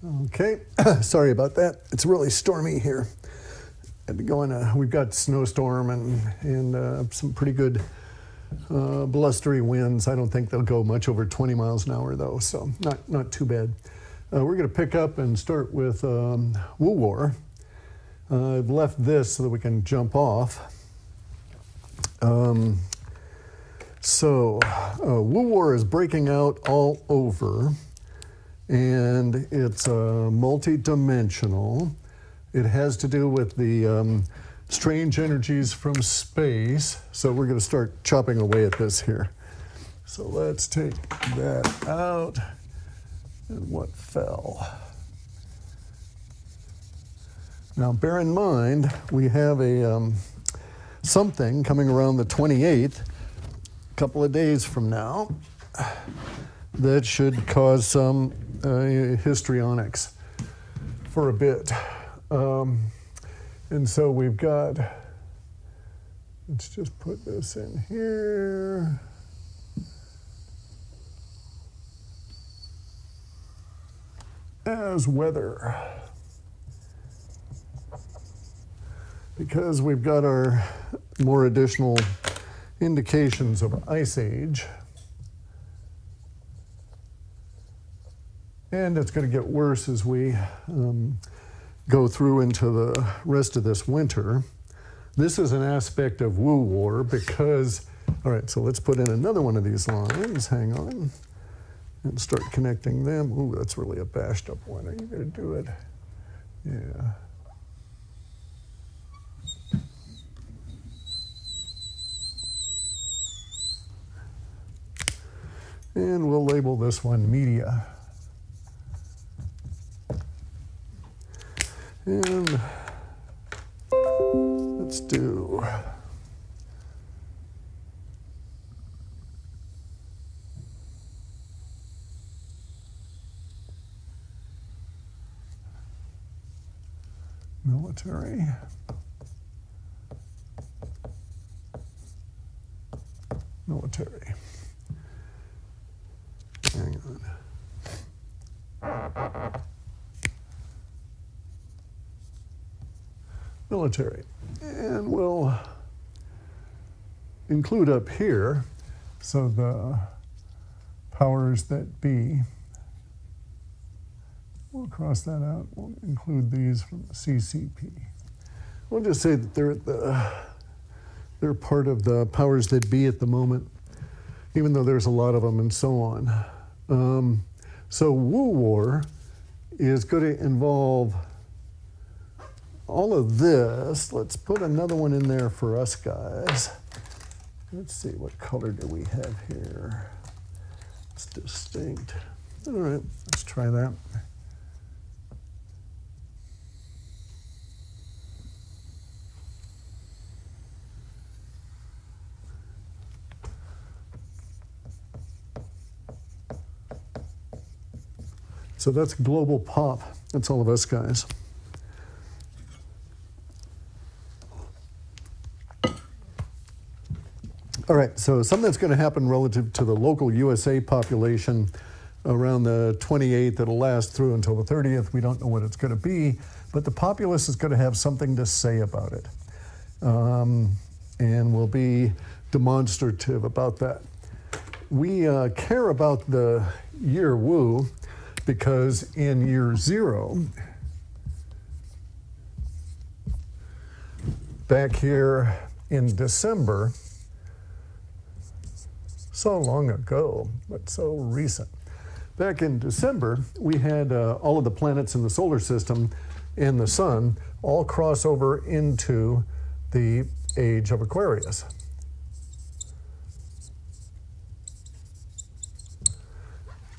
Okay, sorry about that. It's really stormy here. Had to go in we've got snowstorm and some pretty good blustery winds. I don't think they'll go much over 20 miles an hour though, so not too bad. We're going to pick up and start with Woo War. I've left this so that we can jump off. Woo War is breaking out all over, and it's multi-dimensional. It has to do with the strange energies from space. So we're going to start chopping away at this here. So let's take that out. And what fell? Now bear in mind, we have a something coming around the 28th, a couple of days from now, that should cause some histrionics for a bit. And so we've got, let's just put this in here. As weather. Because we've got our more additional indications of ice age. And it's going to get worse as we go through into the rest of this winter. This is an aspect of Woo War because, all right, so let's put in another one of these lines. Hang on. And start connecting them. Ooh, that's really a bashed up one. Are you going to do it? Yeah. And we'll label this one media. And let's do military. Military. Hang on. Military. And we'll include up here, so the powers that be. We'll cross that out. We'll include these from the CCP. We'll just say that they're part of the powers that be at the moment, even though there's a lot of them and so on. So Woo War is going to involve all of this. Let's put another one in there for us guys. Let's see, what color do we have here? It's distinct. All right, let's try that. So that's global pop. That's all of us guys. All right, so something that's going to happen relative to the local USA population around the 28th. It'll last through until the 30th. We don't know what it's going to be, but the populace is going to have something to say about it. And will be demonstrative about that. We care about the year Woo because in year 0, back here in December, so long ago, but so recent. Back in December, we had all of the planets in the solar system and the sun all cross over into the age of Aquarius.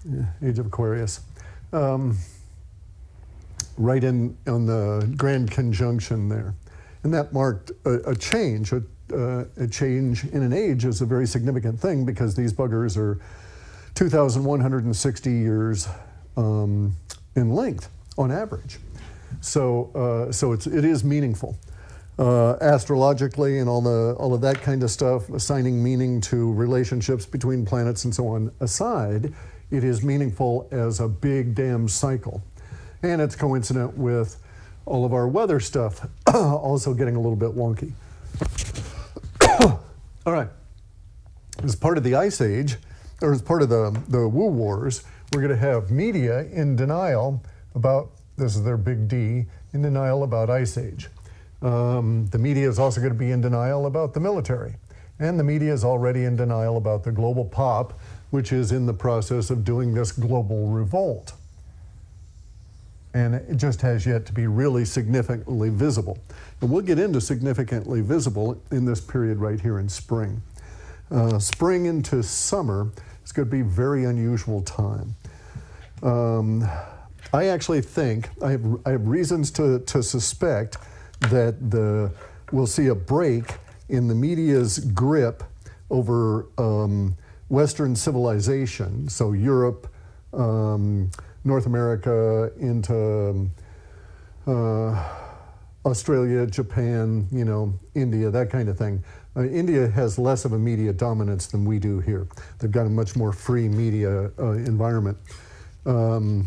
Yeah, age of Aquarius. Right on the grand conjunction there. And that marked a change. A change in an age is a very significant thing because these buggers are 2,160 years in length on average. So it is meaningful. Astrologically and all of that kind of stuff, assigning meaning to relationships between planets and so on aside, it is meaningful as a big damn cycle. And it's coincident with all of our weather stuff also getting a little bit wonky. All right. As part of the Ice Age, or as part of the Woo Wars, we're going to have media in denial about, this is their big D, in denial about Ice Age. The media is also going to be in denial about the military. And the media is already in denial about the global pop, which is in the process of doing this global revolt. And it just has yet to be really significantly visible. And we'll get into significantly visible in this period right here in spring. Spring into summer is going to be a very unusual time. I actually think, I have reasons to suspect that we'll see a break in the media's grip over Western civilization, so Europe, North America, into Australia, Japan, you know, India, that kind of thing. India has less of a media dominance than we do here. They've got a much more free media environment. But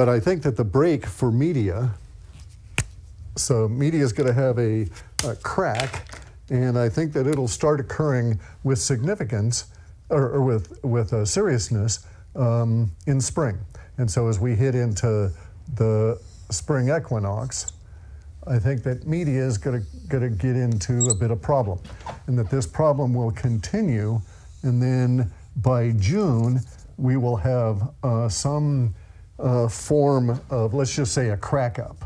I think that the break for media, so media is going to have a crack, and I think that it'll start occurring with significance, or with seriousness in spring. And so as we hit into the spring equinox, I think that media is going to get into a bit of problem, and that this problem will continue, and then by June we will have some form of, let's just say, a crack up.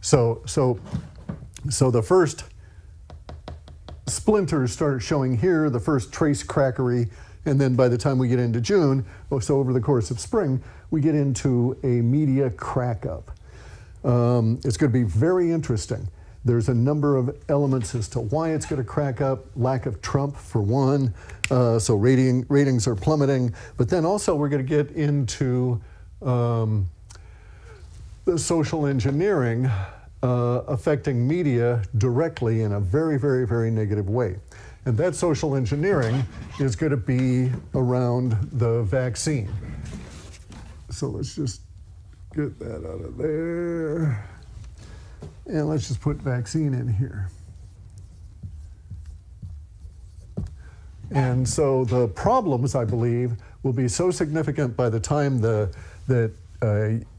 So the first splinters start showing here, the first trace crackery, and then by the time we get into June, so over the course of spring, we get into a media crack up. It's going to be very interesting. There's a number of elements as to why it's going to crack up. Lack of Trump, for one, so ratings are plummeting. But then also we're going to get into the social engineering affecting media directly in a very, very, very negative way. And that social engineering is going to be around the vaccine. So let's just get that out of there. And let's just put vaccine in here. And so the problems, I believe, will be so significant by the time that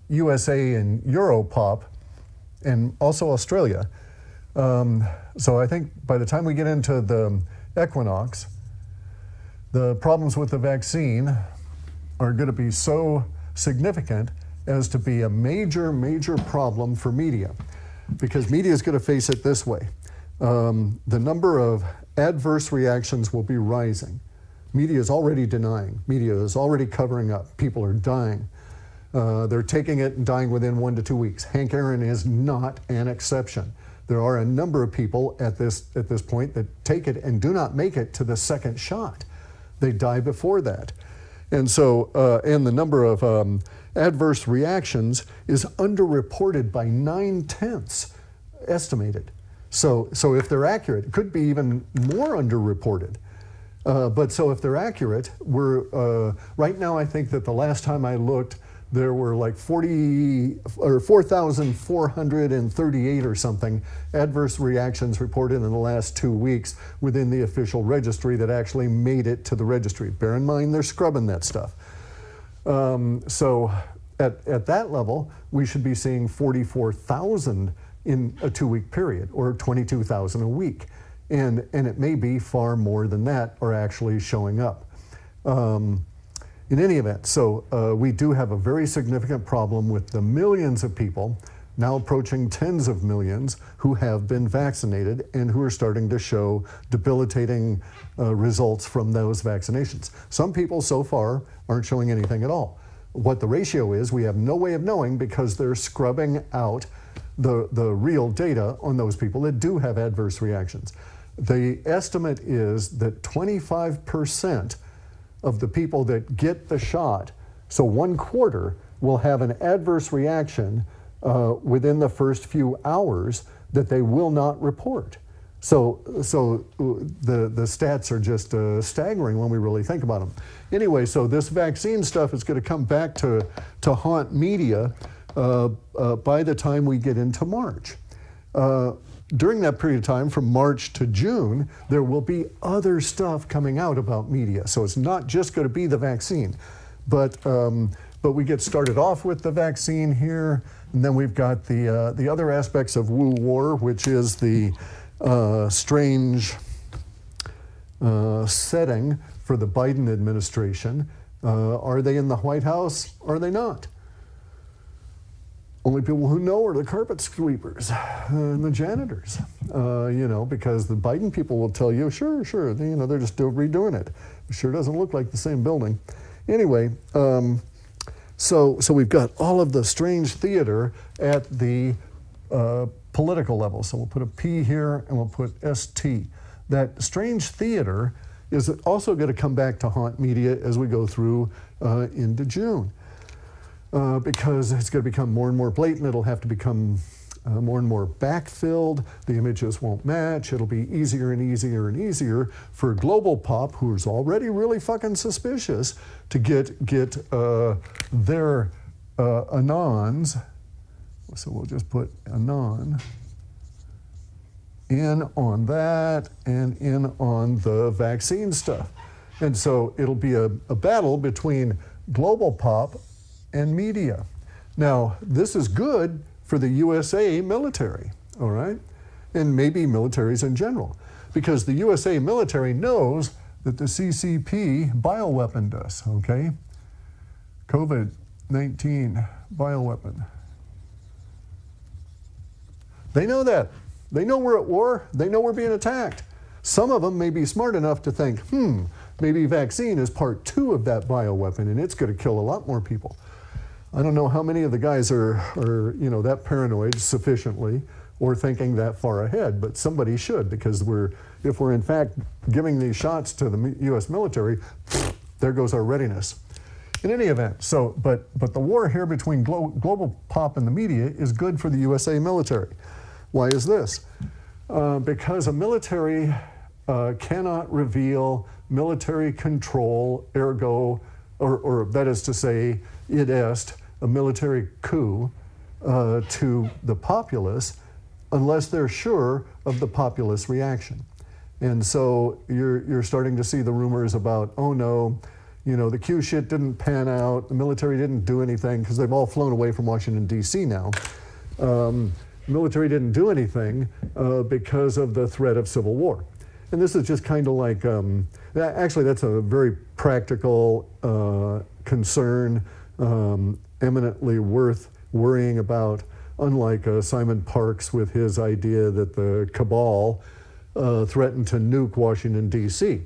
USA and Euro pop, and also Australia. So I think by the time we get into the equinox, the problems with the vaccine are going to be so significant as to be a major, major problem for media. Because media is going to face it this way. The number of adverse reactions will be rising. Media is already denying. Media is already covering up. People are dying. They're taking it and dying within 1 to 2 weeks. Hank Aaron is not an exception. There are a number of people at this point that take it and do not make it to the second shot. They die before that. And so, and the number of adverse reactions is underreported by 9/10 estimated. So if they're accurate, it could be even more underreported. But so if they're accurate, we're right now, I think that the last time I looked, there were like 4,438 or something adverse reactions reported in the last 2 weeks within the official registry that actually made it to the registry. Bear in mind, they're scrubbing that stuff. So at that level, we should be seeing 44,000 in a 2-week period, or 22,000 a week. And it may be far more than that are actually showing up. In any event, so we do have a very significant problem with the millions of people, now approaching tens of millions, who have been vaccinated and who are starting to show debilitating results from those vaccinations. Some people so far aren't showing anything at all. What the ratio is, we have no way of knowing, because they're scrubbing out the real data on those people that do have adverse reactions. The estimate is that 25% of the people that get the shot, so 1/4, will have an adverse reaction within the first few hours that they will not report. So the stats are just staggering when we really think about them. Anyway, so this vaccine stuff is going to come back to haunt media by the time we get into March. During that period of time, from March to June, there will be other stuff coming out about media. So it's not just going to be the vaccine, but we get started off with the vaccine here, and then we've got the other aspects of Wu War, which is the strange setting for the Biden administration. Are they in the White House? Are they not? Only people who know are the carpet sweepers and the janitors, you know, because the Biden people will tell you, sure, you know, they're just redoing it. It sure doesn't look like the same building. Anyway, so we've got all of the strange theater at the political level. So we'll put a P here and we'll put ST. That strange theater is also going to come back to haunt media as we go through into June. Because it's going to become more and more blatant. It'll have to become more and more backfilled. The images won't match. It'll be easier and easier and easier for global pop, who's already really fucking suspicious, to get their anons. So we'll just put anon in on that and in on the vaccine stuff. And so it'll be a battle between global pop and media. Now, this is good for the USA military, all right? And maybe militaries in general, because the USA military knows that the CCP bioweaponed us, okay? COVID-19 bioweapon. They know that. They know we're at war. They know we're being attacked. Some of them may be smart enough to think, maybe vaccine is part 2 of that bioweapon and it's going to kill a lot more people. I don't know how many of the guys are you know, that paranoid sufficiently or thinking that far ahead, but somebody should, because if we're in fact giving these shots to the U.S. military, there goes our readiness. In any event, so, but the war here between global pop and the media is good for the USA military. Why is this? Because a military cannot reveal military control, ergo, or that is to say, id est, a military coup to the populace unless they're sure of the populace reaction. And so you're starting to see the rumors about, oh no, you know, the Q shit didn't pan out, the military didn't do anything, because they've all flown away from Washington, D.C. now. The military didn't do anything because of the threat of civil war. And this is just kind of like, actually that's a very practical concern, eminently worth worrying about, unlike Simon Parks with his idea that the cabal threatened to nuke Washington, D.C.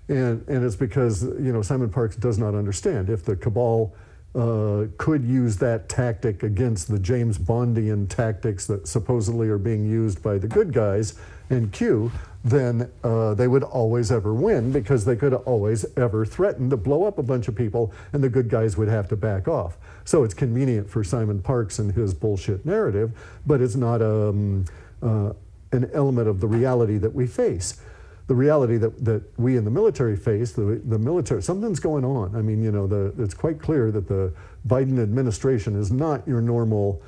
And it's because, you know, Simon Parks does not understand. If the cabal could use that tactic against the James Bondian tactics that supposedly are being used by the good guys in Q, then they would always ever win, because they could always ever threaten to blow up a bunch of people and the good guys would have to back off. So it's convenient for Simon Parks and his bullshit narrative, but it's not an element of the reality that we face. The reality that we in the military face, the military, something's going on. I mean, you know, it's quite clear that the Biden administration is not your normal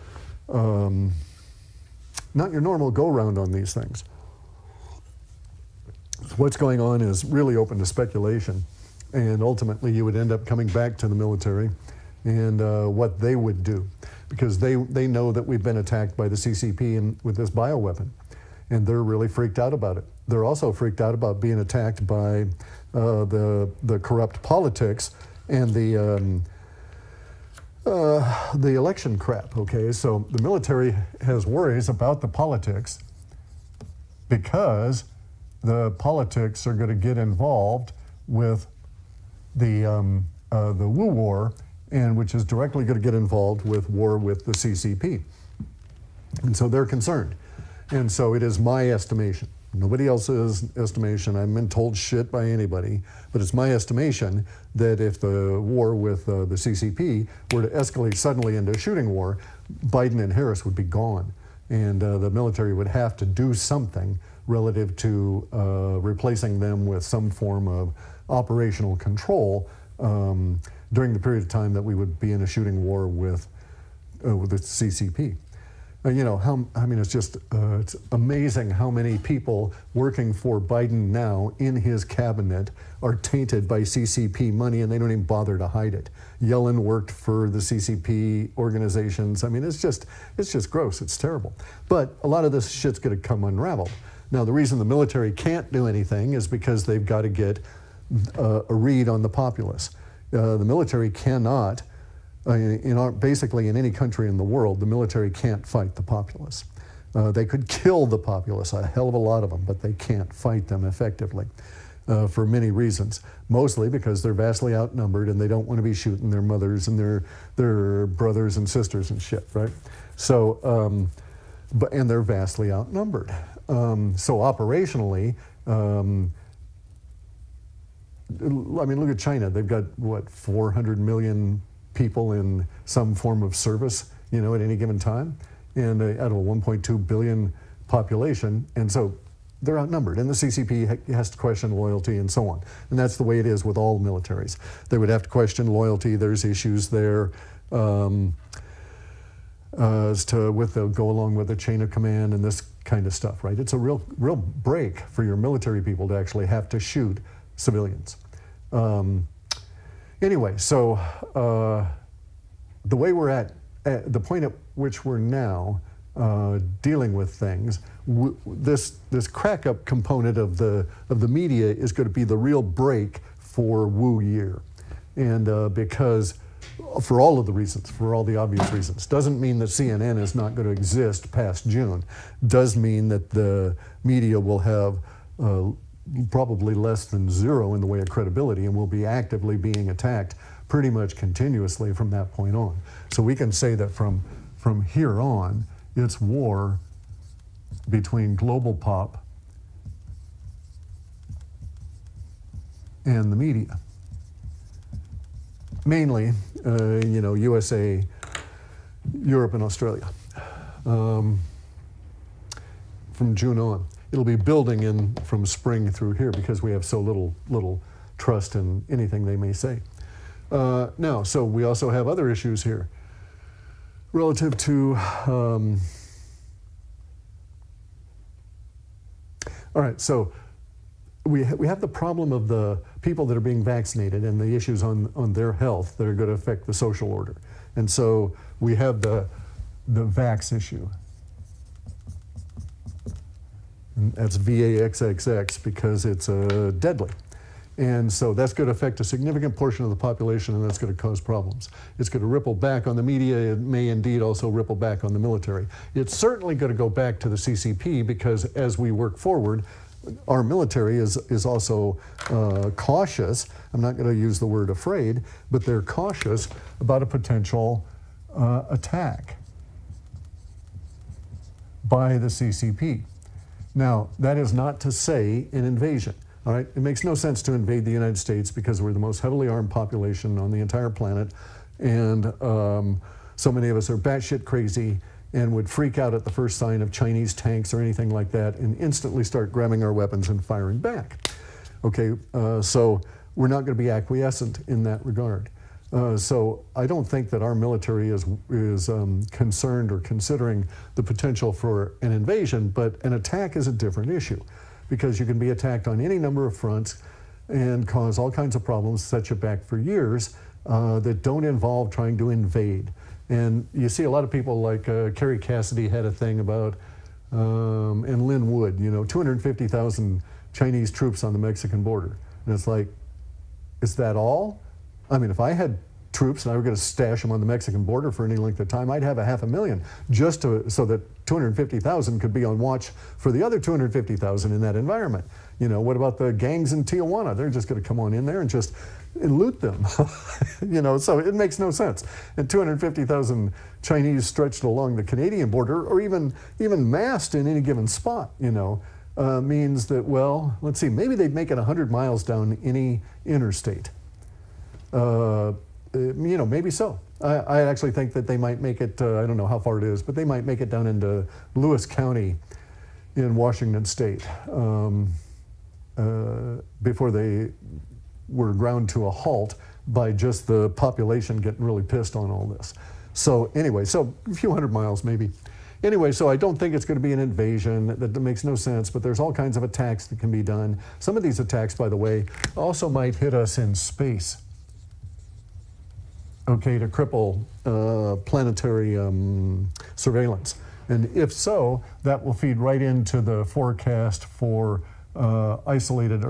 go-round on these things. What's going on is really open to speculation, and ultimately you would end up coming back to the military and what they would do, because they know that we've been attacked by the CCP with this bioweapon, and they're really freaked out about it. They're also freaked out about being attacked by the corrupt politics and the election crap, okay? So the military has worries about the politics because the politics are going to get involved with the Wu War, and which is directly going to get involved with war with the CCP. And so they're concerned. And so it is my estimation, nobody else's estimation, I haven't been told shit by anybody, but it's my estimation that if the war with the CCP were to escalate suddenly into a shooting war, Biden and Harris would be gone. And the military would have to do something relative to replacing them with some form of operational control during the period of time that we would be in a shooting war with the CCP. You know, I mean, it's just it's amazing how many people working for Biden now in his cabinet are tainted by CCP money, and they don't even bother to hide it. Yellen worked for the CCP organizations. I mean, it's just gross. It's terrible. But a lot of this shit's going to come unraveled. Now, the reason the military can't do anything is because they've got to get a read on the populace. The military cannot. Basically in any country in the world, the military can't fight the populace. They could kill the populace, a hell of a lot of them, but they can't fight them effectively for many reasons. Mostly because they're vastly outnumbered and they don't want to be shooting their mothers and their brothers and sisters and shit, right? So, and they're vastly outnumbered. So operationally, I mean, look at China. They've got, what, 400 million people in some form of service, you know, at any given time, and out of a 1.2 billion population, and so they're outnumbered, and the CCP has to question loyalty and so on, and that's the way it is with all militaries. They would have to question loyalty. There's issues there as to they'll go along with the chain of command and this kind of stuff, right? It's a real break for your military people to actually have to shoot civilians. Anyway, so the way we're at the point at which we're now dealing with things, this crack-up component of the media is going to be the real break for Wu Year, and because for all of the reasons, for all the obvious reasons, doesn't mean that CNN is not going to exist past June. Does mean that the media will have probably less than zero in the way of credibility and will be actively being attacked pretty much continuously from that point on. So we can say that from here on, it's war between global pop and the media. Mainly, you know, USA, Europe, and Australia. From June on. It'll be building in from spring through here because we have so little trust in anything they may say. Now, so we also have other issues here relative to, all right, so we have the problem of the people that are being vaccinated and the issues on their health that are going to affect the social order. And so we have the vax issue. That's VAXXX because it's deadly. And so that's going to affect a significant portion of the population, and that's going to cause problems. It's going to ripple back on the media. It may indeed also ripple back on the military. It's certainly going to go back to the CCP because as we work forward, our military is also cautious. I'm not going to use the word afraid, but they're cautious about a potential attack by the CCP. Now, that is not to say an invasion, all right? It makes no sense to invade the United States because we're the most heavily armed population on the entire planet, and so many of us are batshit crazy and would freak out at the first sign of Chinese tanks or anything like that and instantly start grabbing our weapons and firing back. Okay, so we're not going to be acquiescent in that regard. So I don't think that our military is concerned or considering the potential for an invasion, but an attack is a different issue because you can be attacked on any number of fronts and cause all kinds of problems, set you back for years that don't involve trying to invade. And you see a lot of people like Kerry Cassidy had a thing about, and Lynn Wood, you know, 250,000 Chinese troops on the Mexican border. And it's like, is that all? I mean, if I had troops and I were going to stash them on the Mexican border for any length of time, I'd have 500,000 just so that 250,000 could be on watch for the other 250,000 in that environment. You know, what about the gangs in Tijuana? They're just going to come on in there and just loot them. You know, so it makes no sense. And 250,000 Chinese stretched along the Canadian border, or even massed in any given spot, you know, means that, well, let's see, maybe they'd make it 100 miles down any interstate. You know, maybe so. I actually think that they might make it, I don't know how far it is, but they might make it down into Lewis County in Washington State before they were ground to a halt by just the population getting really pissed on all this. So anyway, so a few hundred miles maybe. Anyway, so I don't think it's going to be an invasion. That makes no sense, but there's all kinds of attacks that can be done. Some of these attacks, by the way, also might hit us in space. Okay, to cripple planetary surveillance. And if so, that will feed right into the forecast for isolated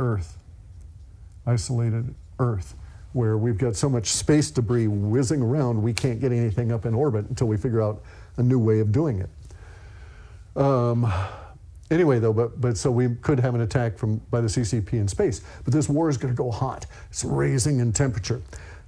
Earth, where we've got so much space debris whizzing around, we can't get anything up in orbit until we figure out a new way of doing it. Anyway, though, but so we could have an attack by the CCP in space. But this war is going to go hot. It's raising in temperature.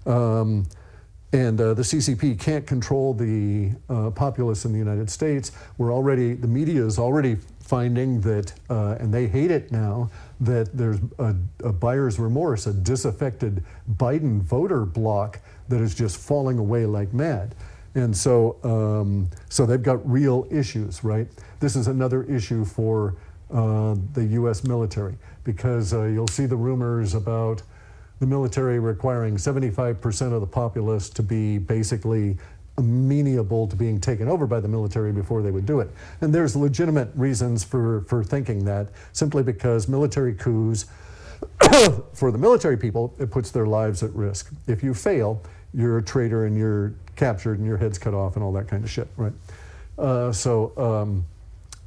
And the CCP can't control the populace in the United States. The media is already finding that, and they hate it now, that there's a buyer's remorse, a disaffected Biden voter bloc that is just falling away like mad. And so, so they've got real issues, right? This is another issue for the U.S. military, because you'll see the rumors about the military requiring 75% of the populace to be basically amenable to being taken over by the military before they would do it. And there's legitimate reasons for thinking that, simply because military coups, for the military people, it puts their lives at risk. If you fail, you're a traitor and you're captured and your head's cut off and all that kind of shit, right? So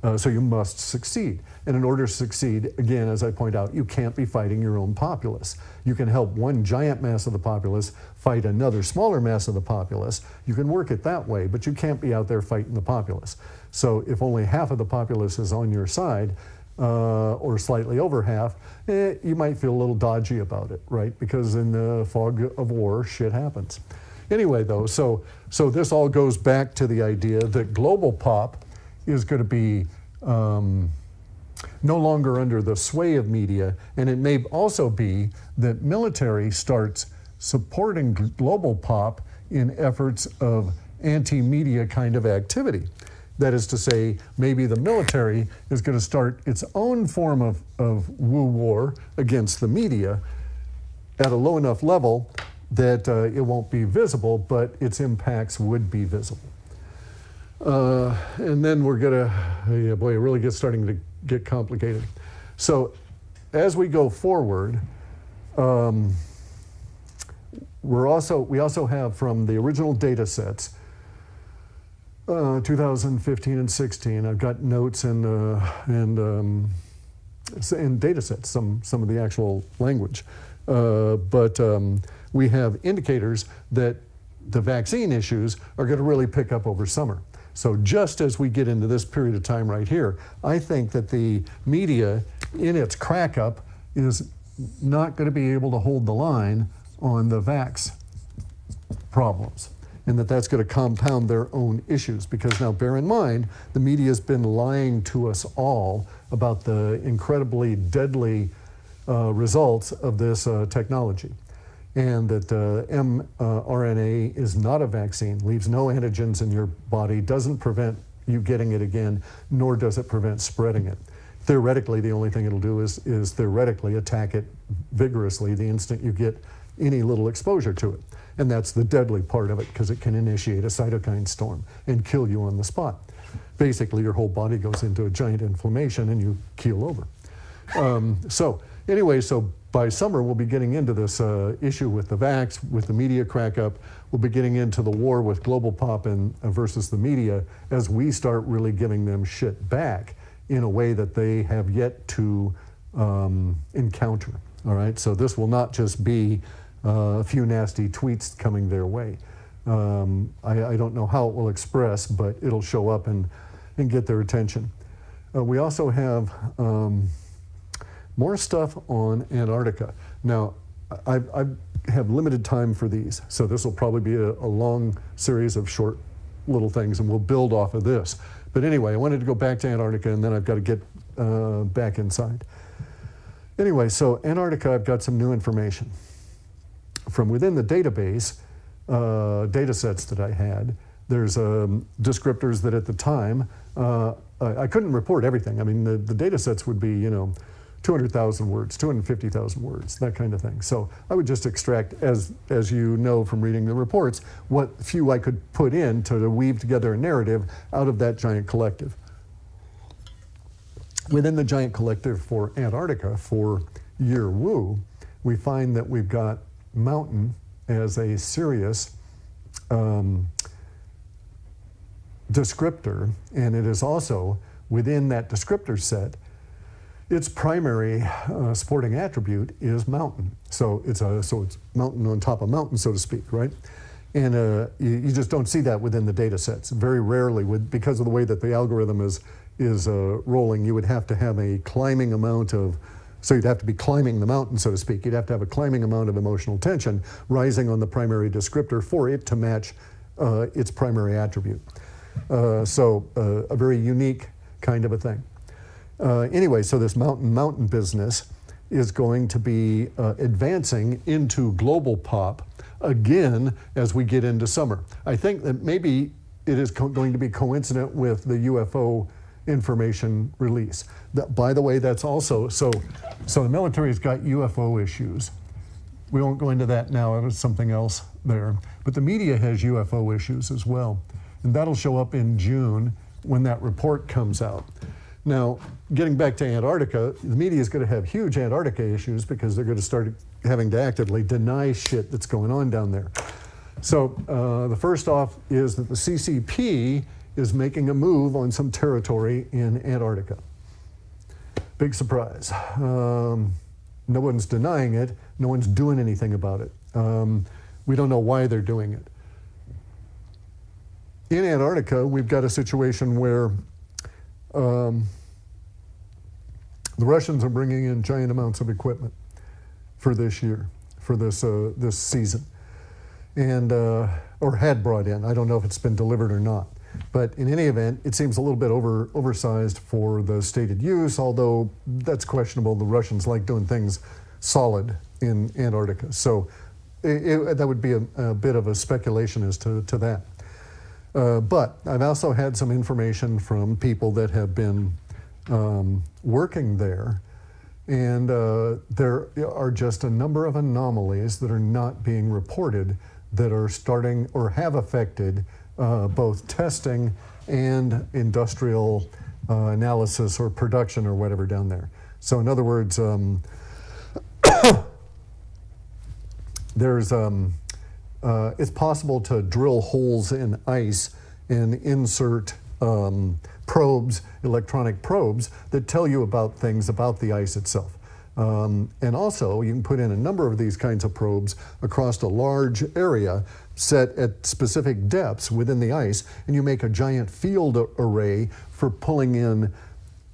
you must succeed. And in order to succeed, again, as I point out, you can't be fighting your own populace. You can help one giant mass of the populace fight another smaller mass of the populace. You can work it that way, but you can't be out there fighting the populace. So if only half of the populace is on your side, or slightly over half, you might feel a little dodgy about it, right? Because in the fog of war, shit happens. Anyway, though, so this all goes back to the idea that global pop is going to be no longer under the sway of media, and it may also be that military starts supporting global pop in efforts of anti-media kind of activity. That is to say, maybe the military is going to start its own form of woo war against the media at a low enough level that it won't be visible, but its impacts would be visible. And then we're gonna, yeah, boy, it really gets starting to get complicated. So as we go forward, we also have from the original data sets, 2015 and 16, I've got notes and data sets, some of the actual language. But we have indicators that the vaccine issues are going to really pick up over summer. So just as we get into this period of time right here, I think that the media, in its crack up, is not going to be able to hold the line on the vax problems, and that's going to compound their own issues. Because now, bear in mind, the media has been lying to us all about the incredibly deadly results of this technology, and that mRNA is not a vaccine, leaves no antigens in your body, doesn't prevent you getting it again, nor does it prevent spreading it. Theoretically, the only thing it'll do is theoretically attack it vigorously the instant you get any little exposure to it. And that's the deadly part of it, because it can initiate a cytokine storm and kill you on the spot. Basically, your whole body goes into a giant inflammation and you keel over. So anyway, so by summer, we'll be getting into this issue with the vax, with the media crack up. We'll be getting into the war with global pop versus the media as we start really giving them shit back in a way that they have yet to encounter. All right, so this will not just be a few nasty tweets coming their way. I don't know how it will express, but it'll show up and get their attention. We also have more stuff on Antarctica. Now, I have limited time for these, so this will probably be a long series of short little things, and we'll build off of this. But anyway, I wanted to go back to Antarctica, and then I've got to get back inside. Anyway, so Antarctica, I've got some new information. From within the database, data sets that I had, There's descriptors that at the time, I couldn't report everything. I mean, the data sets would be, 200,000 words, 250,000 words, that kind of thing. So I would just extract, as you know from reading the reports, what few I could put in to weave together a narrative out of that giant collective. Within the giant collective for Antarctica, for year Wu, we find that we've got mountain as a serious descriptor, and it is also within that descriptor set, its primary supporting attribute is mountain. So it's mountain on top of mountain, so to speak, right? And you just don't see that within the data sets. Very rarely, because of the way that the algorithm is rolling, you would have to have a climbing amount of, so you'd have to be climbing the mountain, so to speak. You'd have to have a climbing amount of emotional tension rising on the primary descriptor for it to match its primary attribute. So a very unique kind of a thing. Anyway, so this mountain business is going to be advancing into global pop again as we get into summer. I think that maybe it is going to be coincident with the UFO information release. By the way, that's also, so the military's got UFO issues. We won't go into that now, it was something else there. But the media has UFO issues as well. And that'll show up in June when that report comes out. Now, getting back to Antarctica, the media is going to have huge Antarctica issues because they're going to start having to actively deny shit that's going on down there. So the first off is that the CCP is making a move on some territory in Antarctica. Big surprise. No one's denying it. No one's doing anything about it. We don't know why they're doing it. In Antarctica, we've got a situation where the Russians are bringing in giant amounts of equipment for this year, for this season, and or had brought in. I don't know if it's been delivered or not, but in any event, it seems a little bit oversized for the stated use. Although that's questionable. The Russians like doing things solid in Antarctica, so that would be a bit of a speculation as to that. But I've also had some information from people that have been working there, and there are just a number of anomalies that are not being reported that are starting or have affected both testing and industrial analysis or production or whatever down there. So in other words, there's it's possible to drill holes in ice and insert probes, electronic probes, that tell you about things about the ice itself. And also, you can put in a number of these kinds of probes across a large area set at specific depths within the ice, and you make a giant field array for pulling in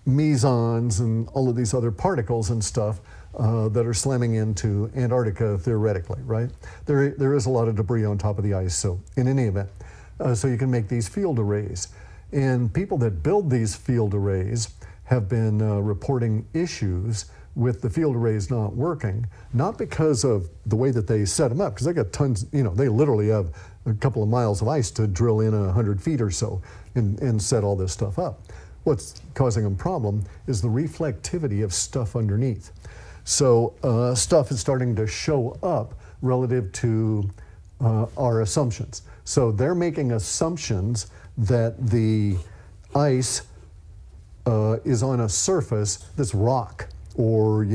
mesons and all of these other particles and stuff that are slamming into Antarctica theoretically, right? There is a lot of debris on top of the ice, so in any event, so you can make these field arrays. And people that build these field arrays have been reporting issues with the field arrays not working, not because of the way that they set them up, because they got tons, they literally have a couple of miles of ice to drill in 100 feet or so and set all this stuff up. What's causing them problem is the reflectivity of stuff underneath. So stuff is starting to show up relative to our assumptions. So they're making assumptions that the ice is on a surface that's rock, or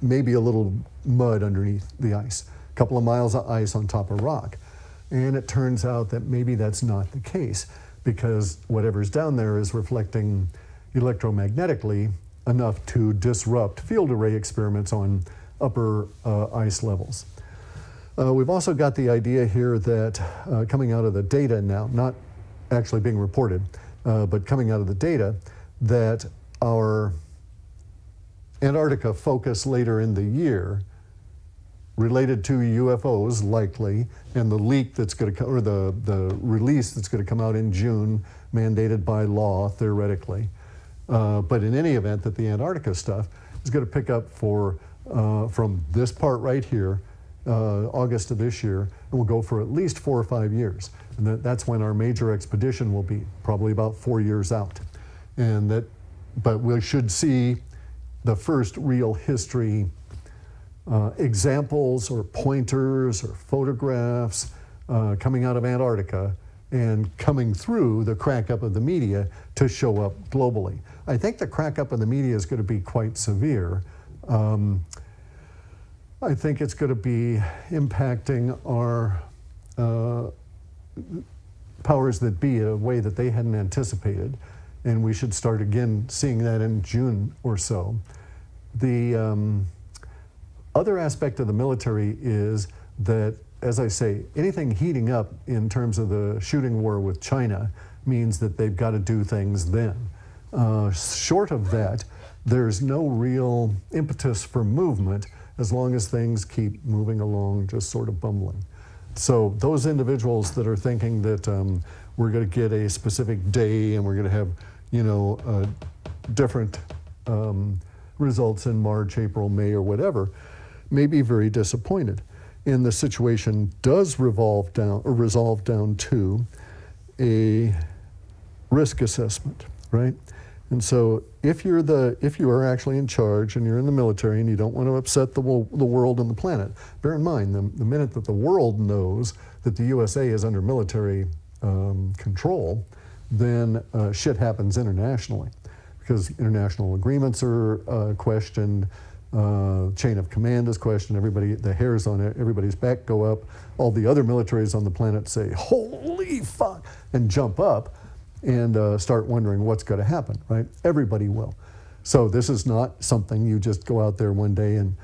maybe a little mud underneath the ice, a couple of miles of ice on top of rock. And it turns out that maybe that's not the case, because whatever's down there is reflecting electromagnetically enough to disrupt field array experiments on upper ice levels. We've also got the idea here that coming out of the data now, not actually being reported, but coming out of the data, that our Antarctica focus later in the year related to UFOs likely, and the leak that's going to come, or the release that's going to come out in June, mandated by law theoretically. But in any event, that the Antarctica stuff is going to pick up from this part right here August of this year, and will go for at least 4 or 5 years. And that's when our major expedition will be, probably about 4 years out. But we should see the first real history examples or pointers or photographs coming out of Antarctica and coming through the crack up of the media to show up globally. I think the crack up of the media is going to be quite severe. I think it's going to be impacting our powers that be in a way that they hadn't anticipated, and we should start again seeing that in June or so. The other aspect of the military is that, as I say, anything heating up in terms of the shooting war with China means that they've got to do things then. Short of that, there's no real impetus for movement as long as things keep moving along just sort of bumbling. So those individuals that are thinking that we're going to get a specific day and we're going to have, you know, different results in March, April, May, or whatever, may be very disappointed. And the situation does resolve down to a risk assessment, right? And so if you are actually in charge and you're in the military and you don't want to upset the world and the planet, bear in mind the minute that the world knows that the USA is under military control, then shit happens internationally, because international agreements are questioned, chain of command is questioned, the hairs on everybody's back go up, all the other militaries on the planet say, holy fuck, and jump up and start wondering what's going to happen, right? Everybody will. So this is not something you just go out there one day and,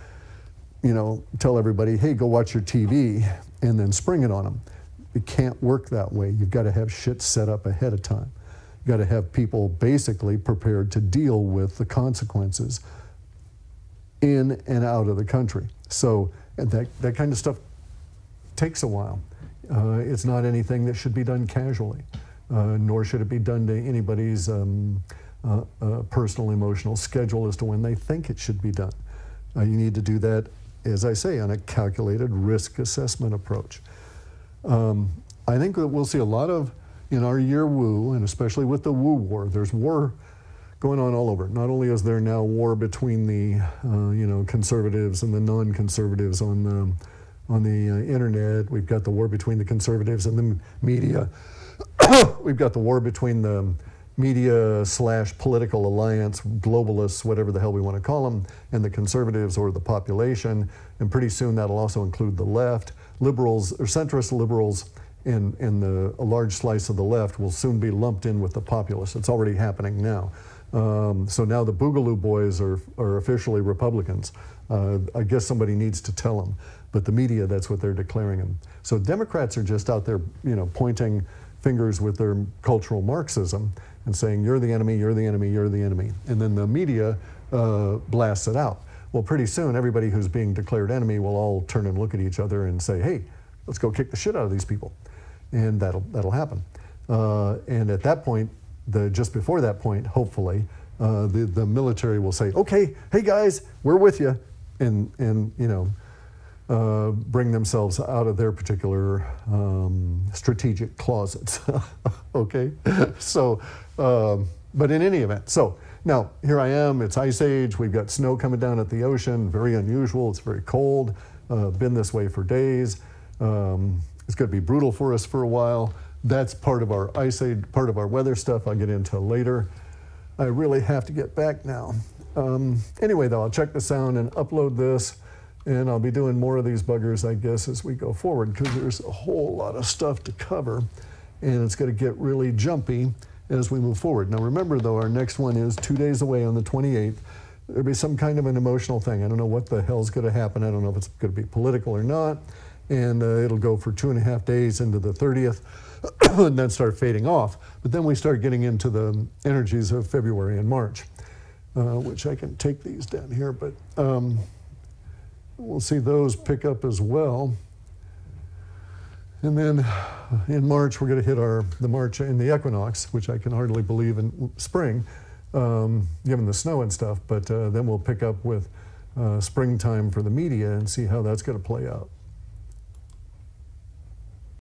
you know, tell everybody, hey, go watch your TV, and then spring it on them. It can't work that way. You've got to have shit set up ahead of time. You've got to have people basically prepared to deal with the consequences in and out of the country. So that kind of stuff takes a while. It's not anything that should be done casually. Nor should it be done to anybody's personal emotional schedule as to when they think it should be done. You need to do that, as I say, on a calculated risk assessment approach. I think that we'll see a lot of, in our year Wu, and especially with the Wu war, there's war going on all over. Not only is there now war between the you know, conservatives and the non-conservatives on the internet, we've got the war between the conservatives and the media. We've got the war between the media / political alliance, globalists, whatever the hell we want to call them, and the conservatives or the population. And pretty soon that'll also include the left. Liberals, or centrist liberals, and a large slice of the left will soon be lumped in with the populace. It's already happening now. So now the Boogaloo boys are officially Republicans. I guess somebody needs to tell them. But the media, that's what they're declaring them. So Democrats are just out there, you know, pointing fingers with their cultural Marxism and saying, you're the enemy, you're the enemy, you're the enemy. And then the media blasts it out. Well, pretty soon, everybody who's being declared enemy will all turn and look at each other and say, hey, let's go kick the shit out of these people. And that'll happen. And at that point, just before that point, hopefully, the military will say, okay, hey guys, we're with you. And you know, bring themselves out of their particular strategic closets, okay? So, but in any event, so now here I am, it's Ice Age, we've got snow coming down at the ocean, very unusual, it's very cold, been this way for days. It's gonna be brutal for us for a while. That's part of our Ice Age, part of our weather stuff I'll get into later. I really have to get back now. Anyway though, I'll check the sound and upload this. And I'll be doing more of these buggers, I guess, as we go forward, because there's a whole lot of stuff to cover, and it's going to get really jumpy as we move forward. Now remember, though, our next one is 2 days away on the 28th. There'll be some kind of an emotional thing. I don't know what the hell's going to happen. I don't know if it's going to be political or not. And it'll go for 2.5 days into the 30th, and then start fading off. But then we start getting into the energies of February and March, which I can take these down here, but we'll see those pick up as well. And then in March, we're going to hit the March and the equinox, which I can hardly believe in spring, given the snow and stuff. But then we'll pick up with springtime for the media and see how that's going to play out.